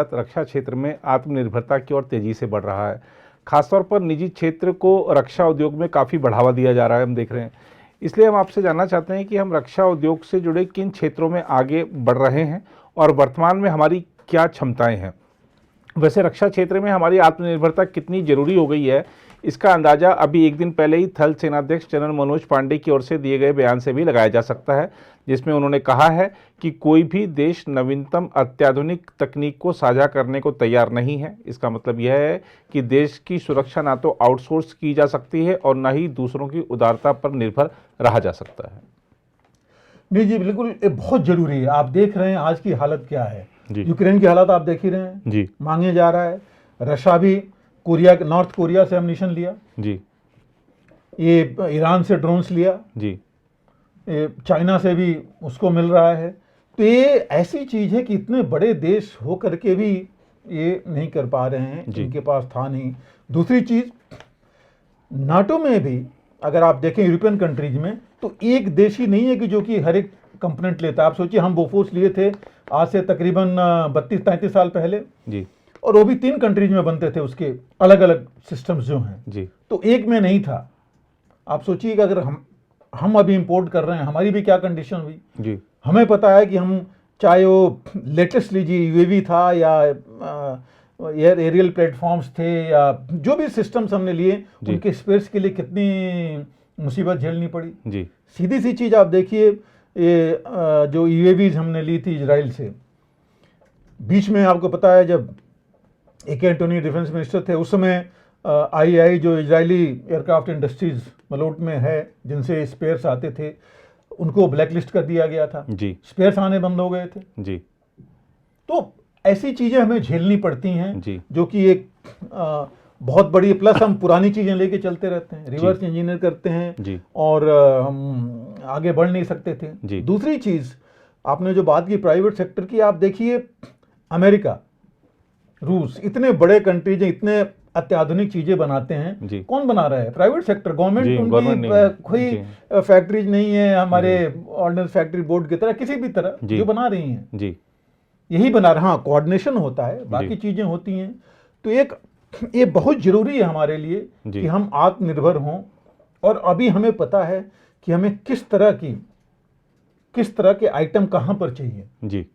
भारत रक्षा क्षेत्र में आत्मनिर्भरता की ओर तेजी से बढ़ रहा है। खासतौर पर निजी क्षेत्र को रक्षा उद्योग में काफ़ी बढ़ावा दिया जा रहा है, हम देख रहे हैं। इसलिए हम आपसे जानना चाहते हैं कि हम रक्षा उद्योग से जुड़े किन क्षेत्रों में आगे बढ़ रहे हैं और वर्तमान में हमारी क्या क्षमताएं हैं। वैसे रक्षा क्षेत्र में हमारी आत्मनिर्भरता कितनी जरूरी हो गई है, इसका अंदाज़ा अभी एक दिन पहले ही थल सेनाध्यक्ष जनरल मनोज पांडे की ओर से दिए गए बयान से भी लगाया जा सकता है, जिसमें उन्होंने कहा है कि कोई भी देश नवीनतम अत्याधुनिक तकनीक को साझा करने को तैयार नहीं है। इसका मतलब यह है कि देश की सुरक्षा ना तो आउटसोर्स की जा सकती है और न ही दूसरों की उदारता पर निर्भर रहा जा सकता है। नहीं जी, बिल्कुल, ये बहुत जरूरी है। आप देख रहे हैं आज की हालत क्या है, यूक्रेन की हालत आप देख ही रहे हैं जी। मांगे जा रहा है, रशिया भी नॉर्थ कोरिया से एमनिशन लिया जी, ये ईरान से ड्रोन्स लिया जी, चाइना से भी उसको मिल रहा है। तो ये ऐसी चीज है कि इतने बड़े देश हो करके भी ये नहीं कर पा रहे हैं, जिनके पास था नहीं। दूसरी चीज, नाटो में भी अगर आप देखें यूरोपियन कंट्रीज में, तो एक देश ही नहीं है कि जो कि हर एक कंपोनेंट लेता है। आप सोचिए, हम बोफोर्स लिए थे आज से तकरीबन 32-33 साल पहले जी, और वो भी 3 कंट्रीज में बनते थे, उसके अलग अलग सिस्टम्स जो हैं जी, तो एक में नहीं था। आप सोचिए कि अगर हम अभी इंपोर्ट कर रहे हैं, हमारी भी क्या कंडीशन हुई जी। हमें पता है कि हम चाहे वो लेटेस्ट लीजिए यूएवी था या एरियल प्लेटफॉर्म्स थे या जो भी सिस्टम्स हमने लिए, उनके स्पेयर्स के लिए कितनी मुसीबत झेलनी पड़ी जी। सीधी सी चीज आप देखिए, ये जो यूएवीज हमने ली थी इजराइल से, बीच में आपको पता है जब ए.के. एंटोनी डिफेंस मिनिस्टर थे, उस समय आई जो इजरायली एयरक्राफ्ट इंडस्ट्रीज मलोट में है, जिनसे स्पेयर्स आते थे, उनको ब्लैकलिस्ट कर दिया गया था जी। स्पेयर्स आने बंद हो गए थे जी। तो ऐसी चीजें हमें झेलनी पड़ती हैं जी, जो कि एक बहुत बड़ी, प्लस हम पुरानी चीजें लेके चलते रहते हैं, रिवर्स इंजीनियर करते हैं जी, और हम आगे बढ़ नहीं सकते थे जी। दूसरी चीज, आपने जो बात की प्राइवेट सेक्टर की, आप देखिए अमेरिका, रूस, इतने बड़े कंट्रीज, इतने अत्याधुनिक चीजें बनाते हैं जी। कौन बना रहा है? Private sector. गवर्नमेंट उनकी कोई फैक्ट्रीज नहीं है हमारे ऑर्डिनेंस फैक्ट्री बोर्ड की तरह, किसी भी तरह जो बना रही हैं जी, यही बना रहा। हाँ, कोऑर्डिनेशन होता है, बाकी चीजें होती हैं। तो ये बहुत जरूरी है हमारे लिए कि हम आत्मनिर्भर हों, और अभी हमें पता है कि हमें किस तरह के आइटम कहां पर चाहिए जी।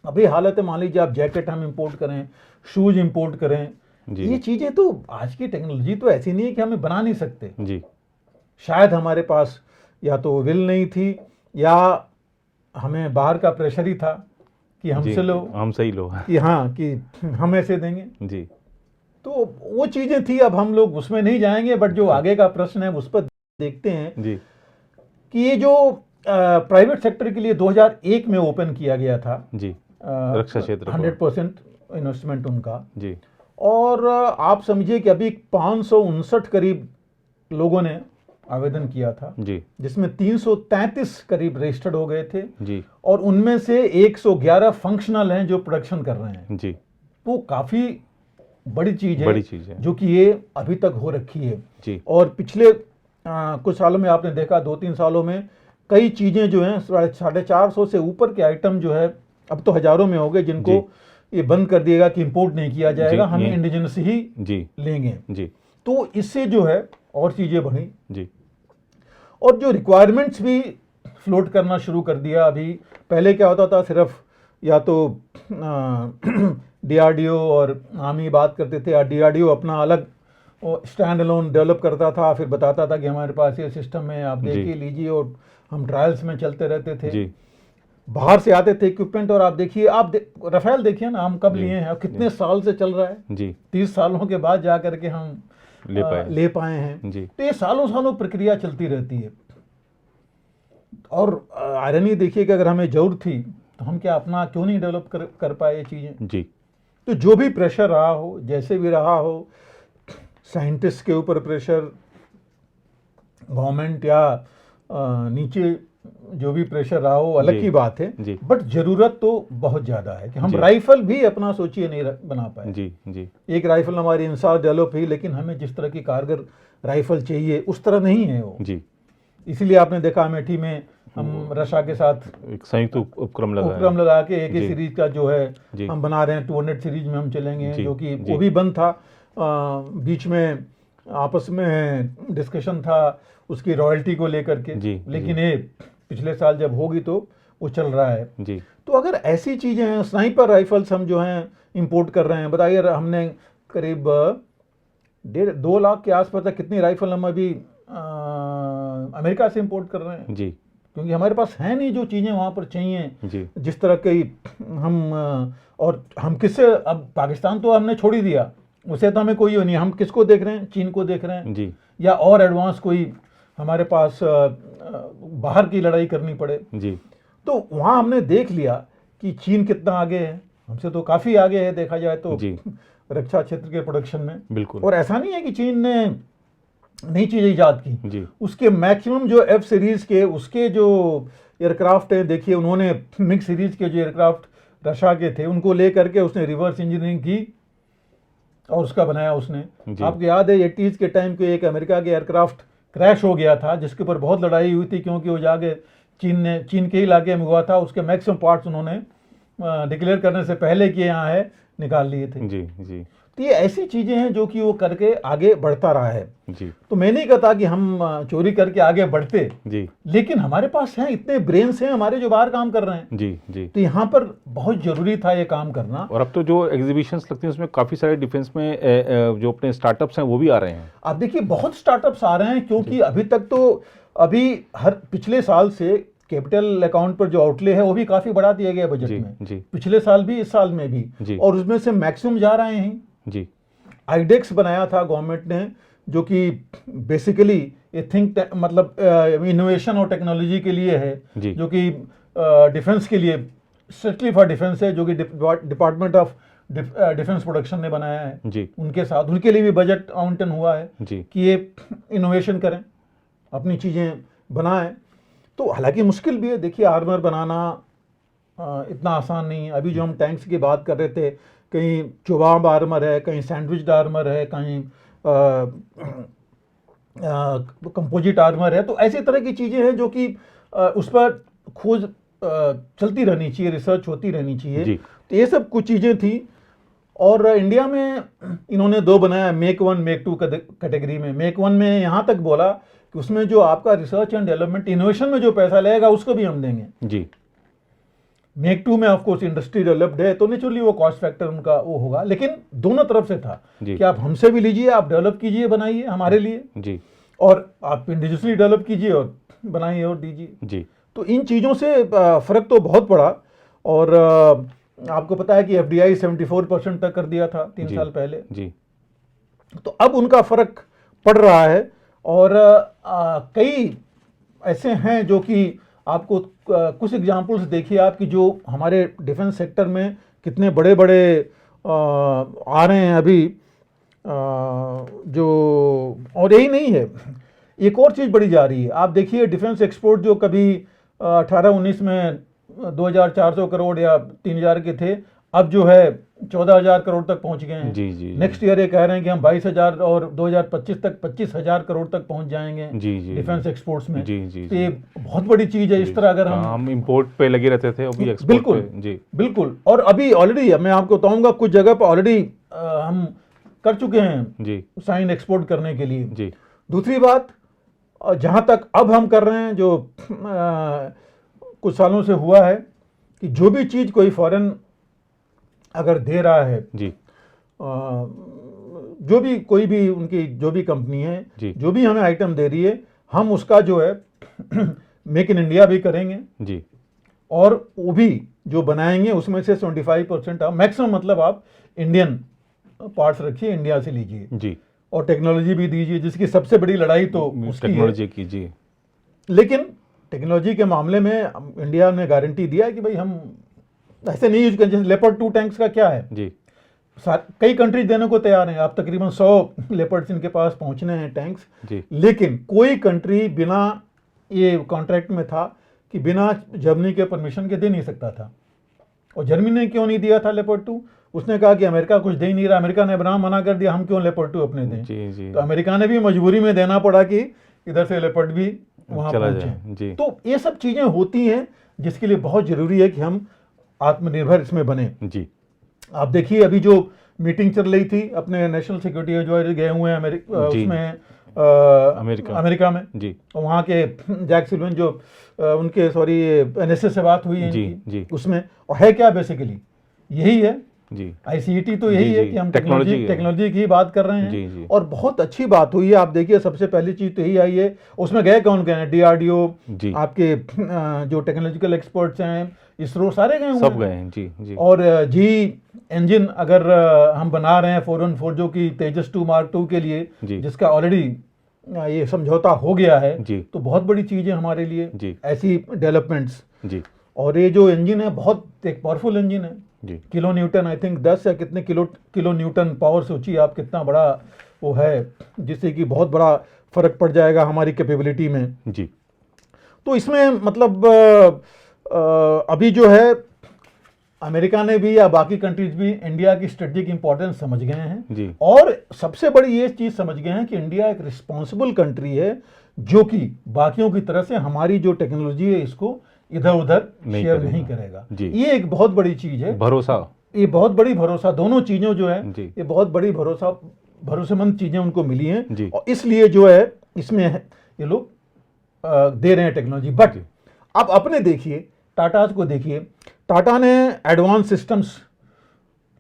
अभी हालत है, मान लीजिए आप जैकेट हम इंपोर्ट करें, शूज इंपोर्ट करें, ये चीजें तो आज की टेक्नोलॉजी तो ऐसी नहीं है कि हमें बना नहीं सकते जी। शायद हमारे पास या तो विल नहीं थी, या हमें बाहर का प्रेशर ही था कि हमसे लो, हमसे ही लो, कि हाँ, कि हम ऐसे देंगे जी। तो वो चीजें थी, अब हम लोग उसमें नहीं जाएंगे। बट जो आगे का प्रश्न है उस पर देखते हैं जी, कि ये जो प्राइवेट सेक्टर के लिए 2001 में ओपन किया गया था जी, रक्षा क्षेत्र 100% इन्वेस्टमेंट उनका जी, और आप समझिए कि अभी 559 करीब लोगों ने आवेदन किया था जी, जिसमें 333 करीब रजिस्टर्ड हो गए थे जी, और उनमें से 111 फंक्शनल हैं जो प्रोडक्शन कर रहे हैं जी। वो काफी बड़ी चीज है जो कि ये अभी तक हो रखी है जी। और पिछले कुछ सालों में आपने देखा, 2-3 सालों में कई चीजें जो हैं 450 से ऊपर के आइटम जो है, अब तो हजारों में हो गए, जिनको ये बंद कर दिएगा कि इंपोर्ट नहीं किया जाएगा, हमें इंडिजिनस ही जी लेंगे जी। तो इससे जो है और चीजें बढ़ी जी, और जो रिक्वायरमेंट्स भी फ्लोट करना शुरू कर दिया। अभी पहले क्या होता था, सिर्फ या तो डीआरडीओ और आर्मी बात करते थे, या डीआरडीओ अपना अलग स्टैंड अलोन डेवलप करता था, फिर बताता था कि हमारे पास ये सिस्टम है, आप देखिए लीजिए, और हम ट्रायल्स में चलते रहते थे जी। बाहर से आते थे इक्विपमेंट, और आप देखिए, राफेल देखिए ना, हम कब लिए हैं, कितने साल से चल रहा है जी, 30 सालों के बाद जा करके हम ले पाए हैं जी। तो ये सालों प्रक्रिया चलती रहती है। और आयरनी देखिए कि अगर हमें जरूरत थी तो हम क्या अपना क्यों नहीं डेवलप कर पाए ये चीजें जी। तो जो भी प्रेशर रहा हो, जैसे भी रहा हो, साइंटिस्ट के ऊपर प्रेशर, गवर्नमेंट या नीचे जो भी प्रेशर रहा हो, अलग की बात है, बट जरूरत तो बहुत ज्यादा है कि हम राइफल भी अपना सोचिए नहीं बना पाए जी जी। एक राइफल हमारी इंसास डेवलप हुई, लेकिन हमें जिस तरह की कारगर राइफल चाहिए उस तरह नहीं है वो जी। इसीलिए आपने देखा अमेठी में हम रशिया के साथ एक संयुक्त उपक्रम लगा के AK सीरीज का जो है हम बना रहे हैं, 200 सीरीज में हम चलेंगे, जो कि वो भी बंद था, बीच में आपस में डिस्कशन था उसकी रॉयल्टी को लेकर के, लेकिन ये पिछले साल जब होगी तो वो चल रहा है जी। तो अगर ऐसी चीज़ें हैं, स्नाइपर राइफल्स हम जो हैं इंपोर्ट कर रहे हैं, बताइए हमने करीब 1.5-2 लाख के आसपास तक कितनी राइफल हम अभी अमेरिका से इंपोर्ट कर रहे हैं जी, क्योंकि हमारे पास है नहीं जो चीज़ें वहाँ पर चाहिए जी। जिस तरह की हम और हम किससे, अब पाकिस्तान तो हमने छोड़ ही दिया, उसे तो हमें कोई नहीं, हम किसको देख रहे हैं, चीन को देख रहे हैं जी, या और एडवांस कोई हमारे पास बाहर की लड़ाई करनी पड़े जी। तो वहाँ हमने देख लिया कि चीन कितना आगे है, हमसे तो काफ़ी आगे है देखा जाए तो जी। रक्षा क्षेत्र के प्रोडक्शन में बिल्कुल, और ऐसा नहीं है कि चीन ने नई चीज़ ईजाद की जी। उसके मैक्सिमम जो F सीरीज के उसके जो एयरक्राफ्ट हैं, देखिए उन्होंने मिक्स सीरीज के जो एयरक्राफ्ट रशिया के थे उनको ले करके उसने रिवर्स इंजीनियरिंग की और उसका बनाया उसने। आपको याद है 80s के टाइम के एक अमेरिका के एयरक्राफ्ट क्रैश हो गया था जिसके ऊपर बहुत लड़ाई हुई थी, क्योंकि वो जाके चीन के इलाके में हुआ था, उसके मैक्सिमम पार्ट्स उन्होंने डिक्लेयर करने से पहले कि यहाँ है निकाल लिए थे जी जी। तो ये ऐसी चीज़ें हैं जो कि वो करके आगे बढ़ता रहा है जी। तो मैं नहीं कहता कि हम चोरी करके आगे बढ़ते जी, लेकिन हमारे पास हैं इतने ब्रेन्स हैं हमारे जो बाहर काम कर रहे हैं जी जी। तो यहाँ पर बहुत जरूरी था ये काम करना। और अब तो जो एग्जीबिशंस लगती हैं उसमें काफ़ी सारे डिफेंस में जो अपने स्टार्टअप्स हैं वो भी आ रहे हैं। आप देखिए बहुत स्टार्टअप्स आ रहे हैं, क्योंकि अभी तक तो हर पिछले साल से कैपिटल अकाउंट पर जो आउटले है वो भी काफ़ी बढ़ा दिया गया बजट में जी। पिछले साल भी इस साल में भी, और उसमें से मैक्सिमम जा रहे हैं जी। आईडेक्स बनाया था गवर्नमेंट ने, जो कि बेसिकली ये थिंक मतलब इनोवेशन और टेक्नोलॉजी के लिए है, जो कि डिफेंस के लिए स्ट्रिक्टली फॉर डिफेंस है, जो कि डिपार्टमेंट ऑफ डिफेंस प्रोडक्शन ने बनाया है जी। उनके साथ उनके लिए भी बजट आवंटन हुआ है जी, कि ये इनोवेशन करें, अपनी चीज़ें बनाएं। तो हालांकि मुश्किल भी है, देखिए आर्मर बनाना इतना आसान नहीं है। अभी जो हम टैंक्स की बात कर रहे थे, कहीं चुबाब आर्मर है, कहीं सैंडविच आर्मर है, कहीं कंपोजिट आर्मर है, तो ऐसी तरह की चीज़ें हैं जो कि उस पर खोज चलती रहनी चाहिए, रिसर्च होती रहनी चाहिए। तो ये सब कुछ चीज़ें थी। और इंडिया में इन्होंने 2 बनाया, मेक 1 मेक 2 कैटेगरी में। मेक 1 में यहाँ तक बोला कि उसमें जो आपका रिसर्च एंड डेवलपमेंट इनोवेशन में जो पैसा लगेगा उसको भी हम देंगे जी। मेक 2 में ऑफ कोर्स इंडस्ट्री डेवलप्ड है तो नेचुरली वो कॉस्ट फैक्टर उनका वो होगा, लेकिन दोनों तरफ से था कि आप हमसे भी लीजिए, आप डेवलप कीजिए, बनाइए हमारे लिए जी, और आप इंडिविजुअली डेवलप कीजिए और बनाइए और दीजिए जी। तो इन चीज़ों से फ़र्क तो बहुत पड़ा। और आपको पता है कि FDI 74% तक कर दिया था 3 साल पहले जी। तो अब उनका फ़र्क पड़ रहा है। और कई ऐसे हैं जो कि आपको कुछ एग्जाम्पल्स देखिए आप कि जो हमारे डिफेंस सेक्टर में कितने बड़े बड़े आ रहे हैं अभी, जो और यही नहीं है, एक और चीज़ बढ़ी जा रही है। आप देखिए डिफेंस एक्सपोर्ट जो कभी 18-19 में 2400 करोड़ या 3000 के थे, अब जो है 14000 करोड़ तक पहुंच गए हैं जी जी। नेक्स्ट ईयर ये कह रहे हैं कि हम 22000 और 2025 तक 25000 करोड़ तक पहुंच जाएंगे जी जी डिफेंस एक्सपोर्ट्स में जी जी। तो ये बहुत बड़ी चीज है। इस तरह अगर हम इंपोर्ट पे लगे रहते थे अभी एक्सपोर्ट बिल्कुल पे, जी बिल्कुल। और अभी ऑलरेडी मैं आपको बताऊंगा कुछ जगह पर ऑलरेडी हम कर चुके हैं जी साइन एक्सपोर्ट करने के लिए जी। दूसरी बात, जहां तक अब हम कर रहे हैं, जो कुछ सालों से हुआ है कि जो भी चीज कोई फॉरेन अगर दे रहा है जी, जो भी कोई भी उनकी जो भी कंपनी है जी, जो भी हमें आइटम दे रही है, हम उसका जो है मेक इन इंडिया भी करेंगे जी। और वो भी जो बनाएंगे उसमें से 75% आप मैक्सिमम, मतलब आप इंडियन पार्ट्स रखिए, इंडिया से लीजिए जी, और टेक्नोलॉजी भी दीजिए, जिसकी सबसे बड़ी लड़ाई तो उसकी टेक्नोलॉजी की जी। लेकिन टेक्नोलॉजी के मामले में इंडिया ने गारंटी दिया है कि भाई हम ऐसे नहीं यूज करें। जैसे लेपर्ड 2 टैंक्स का क्या है जी, कई कंट्रीज देने को तैयार हैं, आप तकरीबन 100 लेपर्ड्स इनके पास पहुंचने हैं टैंक्स जी। लेकिन कोई कंट्री बिना ये कॉन्ट्रैक्ट में था कि बिना जर्मनी के परमिशन के दे नहीं सकता था। और जर्मनी ने क्यों नहीं दिया था लेपर्ड 2? उसने कहा कि अमेरिका कुछ दे ही नहीं रहा, अमेरिका ने बना मना कर दिया, हम क्यों लेपर्ड 2 अपने दें जी जी। तो अमेरिका ने भी मजबूरी में देना पड़ा कि इधर से लेपर्ड भी वहां चला पहुंचे। जाए जी। तो ये सब चीजें होती हैं जिसके लिए बहुत जरूरी है कि हम आत्मनिर्भर इसमें बने जी। आप देखिए अभी जो मीटिंग चल रही थी अपने नेशनल सिक्योरिटी एडवाइजर गए हुए हैं उसमें अमेरिका में जी। वहाँ के जैक सुलिवन जो उनके सॉरी एनएसएस से बात हुई है जी, इनकी, जी। उसमें और है क्या बेसिकली यही है जी। आईसीटी तो यही जी, है जी, कि हम टेक्नोलॉजी टेक्नोलॉजी की बात कर रहे हैं। जी, जी। और बहुत अच्छी बात हुई है। आप देखिए सबसे पहली चीज तो यही आई है, उसमें गए कौन गए हैं, डीआरडीओ जी। आपके जो टेक्नोलॉजिकल एक्सपर्ट्स हैं, इसरो, सारे गए हुए सब हैं। गए हैं जी, जी। और जी इंजन अगर हम बना रहे हैं 414 जो कि तेजस 2 मार्क 2 के लिए, जी। जिसका ऑलरेडी ये समझौता हो गया है, जी। तो बहुत बड़ी चीज है हमारे लिए जी। ऐसी डेवलपमेंट्स। जी। और ये जो इंजन है बहुत एक पावरफुल इंजन है जी। किलो न्यूटन, आई थिंक 10 या कितने किलो न्यूटन पावर। सोचिए आप कितना बड़ा वो है, जिससे कि बहुत बड़ा फर्क पड़ जाएगा हमारी कैपेबिलिटी में जी। तो इसमें मतलब अभी जो है अमेरिका ने भी या बाकी कंट्रीज भी इंडिया की स्ट्रेटेजिक इंपॉर्टेंस समझ गए हैं जी। और सबसे बड़ी ये चीज समझ गए हैं कि इंडिया एक रिस्पॉन्सिबल कंट्री है जो कि बाकियों की तरह से हमारी जो टेक्नोलॉजी है इसको इधर उधर शेयर नहीं करेगा। ये एक बहुत बड़ी चीज है, भरोसा, ये बहुत बड़ी भरोसा, दोनों चीजों जो है जी। ये बहुत बड़ी भरोसेमंद चीजें उनको मिली हैं जी। और इसलिए जो है इसमें ये लोग दे रहे हैं टेक्नोलॉजी। बट अब अपने देखिए टाटा को देखिए, टाटा ने advance systems,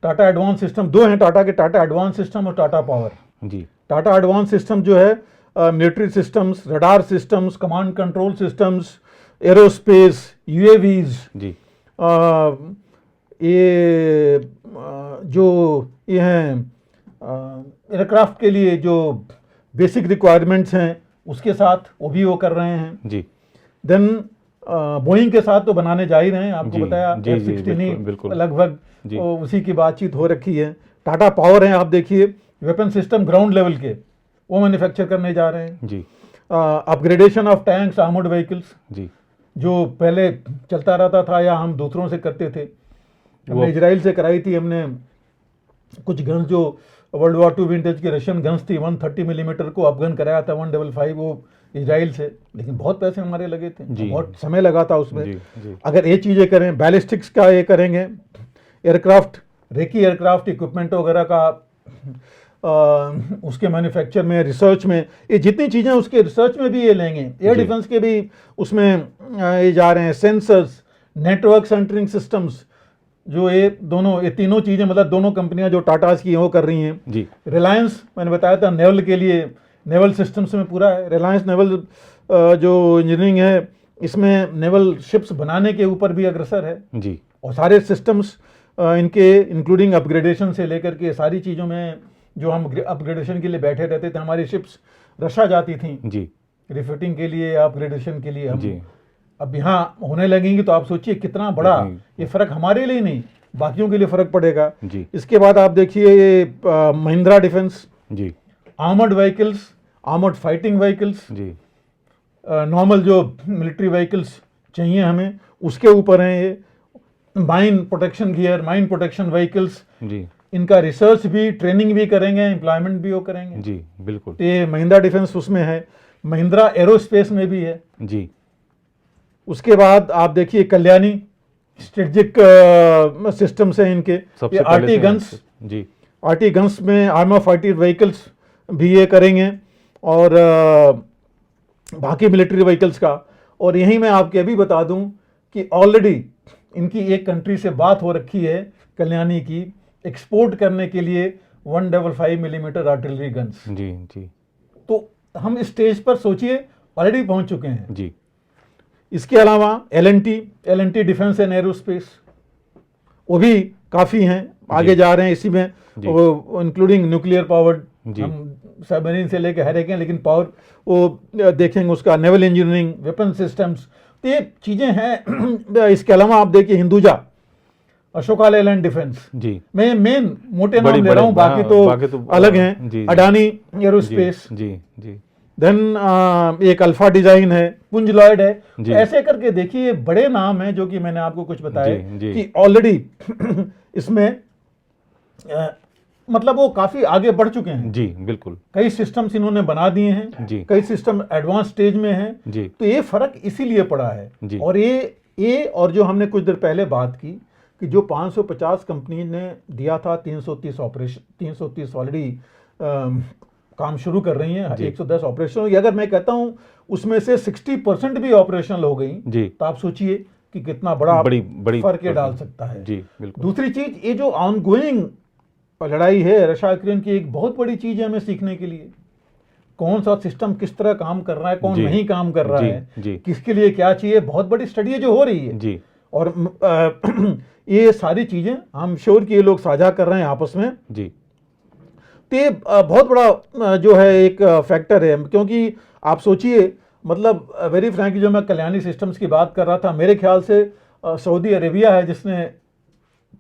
Tata advance system दो हैं टाटा के, टाटा एडवांस सिस्टम और Tata power ji. Tata advance system जो है military systems, radar systems, command control systems, aerospace, UAVs जी। ये जो ये हैं एयरक्राफ्ट के लिए जो बेसिक रिक्वायरमेंट्स हैं उसके साथ वो भी वो कर रहे हैं जी। देन बोइंग के साथ तो बनाने जा ही रहे हैं, आपको बताया F-16 लगभग उसी की बातचीत हो रखी है। टाटा पावर है, आप देखिए वेपन सिस्टम ग्राउंड लेवल के वो मैन्युफैक्चर करने जा रहे हैं जी। Upgradation of tanks, armoured vehicles जी। जो पहले चलता रहता था या हम दूसरों से करते थे, हमने इजराइल से कराई थी, हमने कुछ गन्स जो वर्ल्ड वॉर 2 विंटेज की रशियन गन्स थी 130 मिलीमीटर को अपगन कराया था 155 वो इजराइल से, लेकिन बहुत पैसे हमारे लगे थे, बहुत समय लगा था उसमें। जी। अगर ये चीज़ें करें, बैलिस्टिक्स का ये करेंगे, एयरक्राफ्ट, रेकी एयरक्राफ्ट इक्विपमेंट वगैरह का उसके मैन्युफैक्चर में, रिसर्च में, ये जितनी चीज़ें उसके रिसर्च में भी ये लेंगे। एयर डिफेंस के भी उसमें ये जा रहे हैं, सेंसर्स, नेटवर्क सेंटरिंग सिस्टम्स, जो ये तीनों चीज़ें मतलब दोनों कंपनियां जो टाटास की वो कर रही हैं जी। रिलायंस मैंने बताया था नेवल के लिए, नेवल सिस्टम्स में पूरा है, रिलायंस नेवल जो इंजीनियरिंग है इसमें नेवल शिप्स बनाने के ऊपर भी अग्रसर है जी। और सारे सिस्टम्स इनके इंक्लूडिंग अपग्रेडेशन से लेकर के सारी चीज़ों में जो हम अपग्रेडेशन के लिए बैठे रहते थे, हमारी शिप्स रशा जाती थी जी, रिफिटिंग के लिए, अपग्रेडेशन के लिए। हम जी। अब यहाँ होने लगेंगी तो आप सोचिए कितना बड़ा ये फर्क हमारे लिए नहीं बाकियों के लिए फर्क पड़ेगा जी। इसके बाद आप देखिए ये Mahindra defence ji, armoured vehicles, armoured fighting vehicles जी, नॉर्मल जो मिलिट्री व्हीकल्स चाहिए हमें उसके ऊपर हैं ये, mine protection gear, mine protection vehicles, जी, इनका रिसर्च भी, ट्रेनिंग भी करेंगे, एम्प्लॉयमेंट भी वो करेंगे जी, बिल्कुल। तो ये महिंद्रा डिफेंस उसमें है, महिंद्रा एरोस्पेस में भी है जी। उसके बाद आप देखिए कल्याणी स्ट्रेटेजिक सिस्टम्स हैं इनके, ये आरटी गन्स, जी, आरटी गन्स में आर्मर फाइटर व्हीकल्स भी ये करेंगे और बाकी मिलिट्री व्हीकल्स का। और यहीं मैं आपके अभी बता दूं कि ऑलरेडी इनकी एक कंट्री से बात हो रखी है कल्याणी की एक्सपोर्ट करने के लिए 155 मिलीमीटर आर्टिलरी गन्स। जी, जी, तो हम इस स्टेज पर सोचिए ऑलरेडी पहुंच चुके हैं जी। इसके अलावा एल&टी डिफेंस एंड एरोस्पेस वो भी काफ़ी हैं, आगे जा रहे हैं इसी में, इंक्लूडिंग न्यूक्लियर पावर्ड, हम सबमरीन से लेकर हर एक हैं, लेकिन पावर वो देखेंगे उसका, नेवल इंजीनियरिंग, वेपन सिस्टम्स, तो ये चीज़ें हैं। इसके अलावा आप देखिए हिंदुजा, अशोका लेलैंड डिफेंस, जी, मैं मेन मोटे नाम ले रहा हूँ, बाकी तो अलग हैं, अडानी एरोस्पेस, जी, जी, देन एक अल्फा डिजाइन है, पुंज लॉयड है, तो ऐसे करके देखिए बड़े नाम हैं जो कि मैंने आपको कुछ बताए कि ऑलरेडी इसमें मतलब वो काफी आगे बढ़ चुके हैं। जी बिल्कुल। कई सिस्टम्स इन्होंने बना दिए हैं जी, कई सिस्टम एडवांस स्टेज में हैं जी, तो ये फर्क इसीलिए पड़ा है। जी, और ये और जो हमने कुछ देर पहले बात की कि जो 550 कंपनी ने दिया था 330 ऑपरेशन 330 ऑलरेडी काम शुरू कर रही हैं, जी। 110 ऑपरेशन। अगर मैं कहता हूं उसमें से 60% भी ऑपरेशनल हो गई जी, तो आप सोचिए कि कितना बड़ा बड़ी फर्क ये डाल सकता है। जी बिल्कुल। दूसरी चीज, ये जो ऑनगोइंग लड़ाई है रशिया यूक्रेन की, एक बहुत बड़ी चीज है हमें सीखने के लिए। कौन सा सिस्टम किस तरह काम कर रहा है, कौन जी, नहीं काम कर रहा जी, है, जी, किसके लिए क्या चाहिए, बहुत बड़ी स्टडी है जो हो रही है। जी, और ये सारी चीजें हम श्योर कि ये लोग साझा कर रहे हैं आपस में। जी, तो ये बहुत बड़ा जो है एक फैक्टर है, क्योंकि आप सोचिए, मतलब वेरी फ्रैंकली जो मैं कल्याणी सिस्टम्स की बात कर रहा था, मेरे ख्याल से सऊदी अरेबिया है जिसने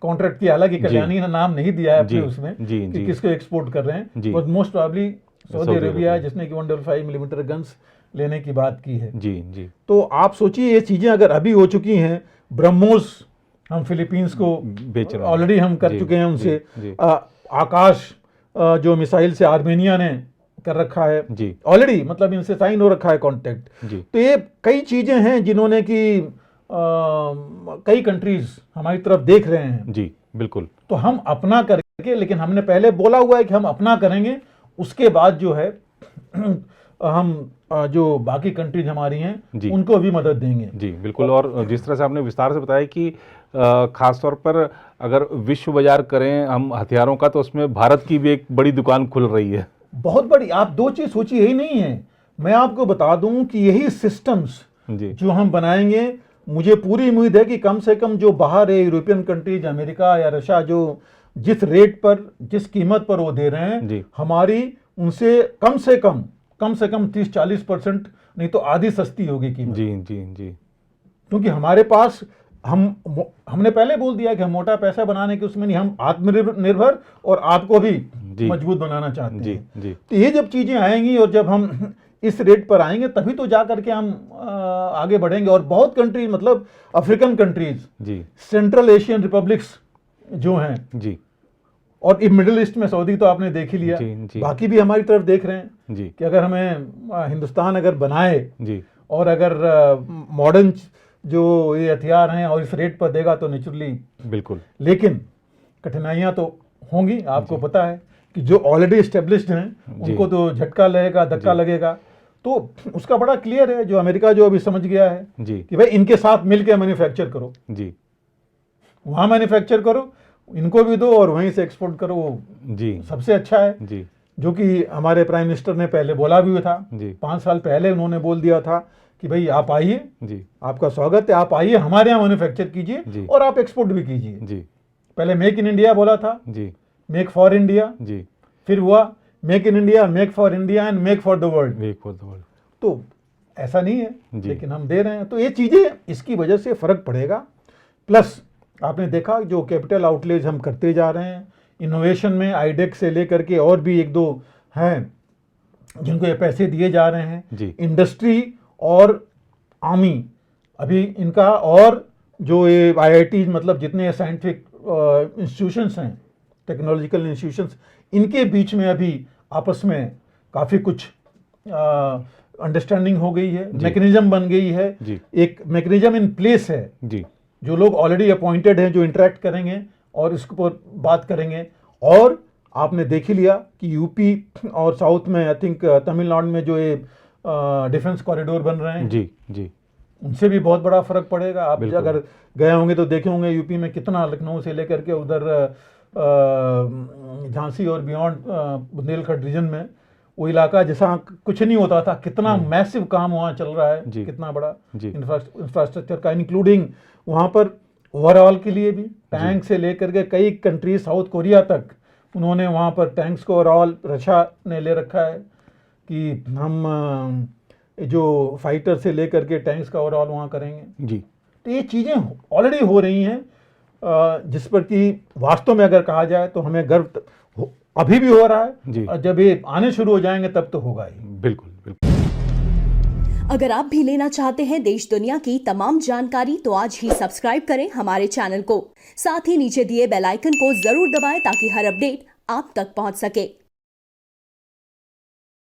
कॉन्ट्रैक्ट किया, हालांकि कल्याणी ने नाम नहीं दिया है अपने उसमें जी, कि जी, किसको एक्सपोर्ट कर रहे हैं, but most probably Saudi Arabia है जिसने कि 155 मिलीमीटर गन्स लेने की बात की है। जी, जी, तो आप सोचिए ये चीजें अगर अभी हो चुकी हैं, ब्रह्मोस हम फिलीपींस को बेच रहे हैं, ऑलरेडी हम कर जी, चुके हैं उनसे, जी, आकाश जो मिसाइल से आर्मेनिया ने कर रखा है जी, ऑलरेडी, मतलब इनसे साइन हो रखा है कॉन्ट्रैक्ट। जी, तो ये कई चीजें हैं जिन्होंने कि कई कंट्रीज हमारी तरफ देख रहे हैं। जी बिल्कुल। तो हम अपना करके, लेकिन हमने पहले बोला हुआ है कि हम अपना करेंगे, उसके बाद जो है हम जो बाकी कंट्रीज हमारी हैं उनको भी मदद देंगे। जी बिल्कुल। और जिस तरह से आपने विस्तार से बताया कि खास तौर पर अगर विश्व बाजार करें हम हथियारों का, तो उसमें भारत की भी एक बड़ी दुकान खुल रही है, बहुत बड़ी। आप दो चीज सोचिए, यही नहीं है, मैं आपको बता दूं कि यही सिस्टम्स जो हम बनाएंगे, मुझे पूरी उम्मीद है कि कम से कम जो बाहर है, यूरोपियन कंट्रीज, अमेरिका या रशिया, जो जिस रेट पर जिस कीमत पर वो दे रहे हैं, हमारी उनसे कम से कम 30-40% नहीं तो आधी सस्ती होगी कीमत। जी, जी, जी, क्योंकि हमारे पास हमने पहले बोल दिया कि हम मोटा पैसा बनाने के उसमें नहीं, हम आत्मनिर्भर और आपको भी मजबूत बनाना चाहते हैं। जी। तो ये जब चीजें आएंगी और जब हम इस रेट पर आएंगे तभी तो जा करके हम आगे बढ़ेंगे। और बहुत कंट्रीज, मतलब African countries, central Asian republics जो हैं जी, और मिडिल ईस्ट में सऊदी तो आपने देख ही लिया, जी, बाकी भी हमारी तरफ देख रहे हैं जी, कि अगर हमें हिंदुस्तान अगर बनाए जी, और अगर मॉडर्न जो ये हथियार हैं और इस रेट पर देगा तो नेचुरली बिल्कुल, लेकिन कठिनाइयां तो होंगी। आपको पता है कि जो ऑलरेडी एस्टेब्लिश्ड हैं उनको तो झटका लगेगा, धक्का लगेगा। तो उसका बड़ा क्लियर है, जो अमेरिका जो अभी समझ गया है जी, कि भाई इनके साथ मिलकर मैन्युफैक्चर करो जी, वहां मैन्युफैक्चर करो, इनको भी दो और वहीं से एक्सपोर्ट करो, जी सबसे अच्छा है जी। जो कि हमारे प्राइम मिनिस्टर ने पहले बोला भी था जी, 5 साल पहले उन्होंने बोल दिया था कि भाई आप आइए जी, आपका स्वागत है, आप आइए हमारे यहाँ मैन्युफैक्चर कीजिए और आप एक्सपोर्ट भी कीजिए जी। पहले मेक इन इंडिया बोला था जी, मेक फॉर इंडिया जी, फिर हुआ make in India, make for India and make for the world, make for the world. तो ऐसा नहीं है लेकिन हम दे रहे हैं। तो ये चीजें, इसकी वजह से फर्क पड़ेगा। प्लस आपने देखा जो कैपिटल आउटलेज हम करते जा रहे हैं इनोवेशन में, आईडेक से लेकर के और भी 1-2 हैं जिनको ये पैसे दिए जा रहे हैं, इंडस्ट्री और आर्मी अभी इनका, और जो ये IIT, मतलब जितने साइंटिफिक इंस्टीट्यूशंस हैं, टेक्नोलॉजिकल इंस्टीट्यूशंस, इनके बीच में अभी आपस में काफ़ी कुछ अंडरस्टैंडिंग हो गई है, मैकेनिज्म बन गई है, एक मैकेनिज्म इन प्लेस है जी, जो लोग ऑलरेडी अपॉइंटेड हैं जो इंटरेक्ट करेंगे और इसके ऊपर बात करेंगे। और आपने देख ही लिया कि यूपी और साउथ में, आई थिंक तमिलनाडु में जो ये डिफेंस कॉरिडोर बन रहे हैं जी जी, उनसे भी बहुत बड़ा फर्क पड़ेगा। आप अगर गए होंगे तो देखे होंगे यूपी में कितना, लखनऊ से लेकर के उधर झांसी और बियॉन्ड बुंदेलखंड रीजन में, वो इलाका जैसा कुछ नहीं होता था, कितना मैसिव काम वहाँ चल रहा है, कितना बड़ा इंफ्रास्ट्रक्चर का, इंक्लूडिंग वहाँ पर ओवरऑल के लिए भी टैंक से लेकर के कई कंट्री, साउथ कोरिया तक उन्होंने वहाँ पर टैंक्स को ओवरऑल रशिया ने ले रखा है कि हम जो फाइटर से लेकर के टैंक्स का ओवरऑल वहाँ करेंगे जी। तो ये चीज़ें ऑलरेडी हो रही हैं, जिस पर कि वास्तव में अगर कहा जाए तो हमें गर्व अभी भी हो रहा है, और जब ये आने शुरू हो जाएंगे तब तो होगा ही। बिल्कुल बिल्कुल। अगर आप भी लेना चाहते हैं देश दुनिया की तमाम जानकारी तो आज ही सब्सक्राइब करें हमारे चैनल को, साथ ही नीचे दिए बेल आइकन को जरूर दबाएं ताकि हर अपडेट आप तक पहुंच सके।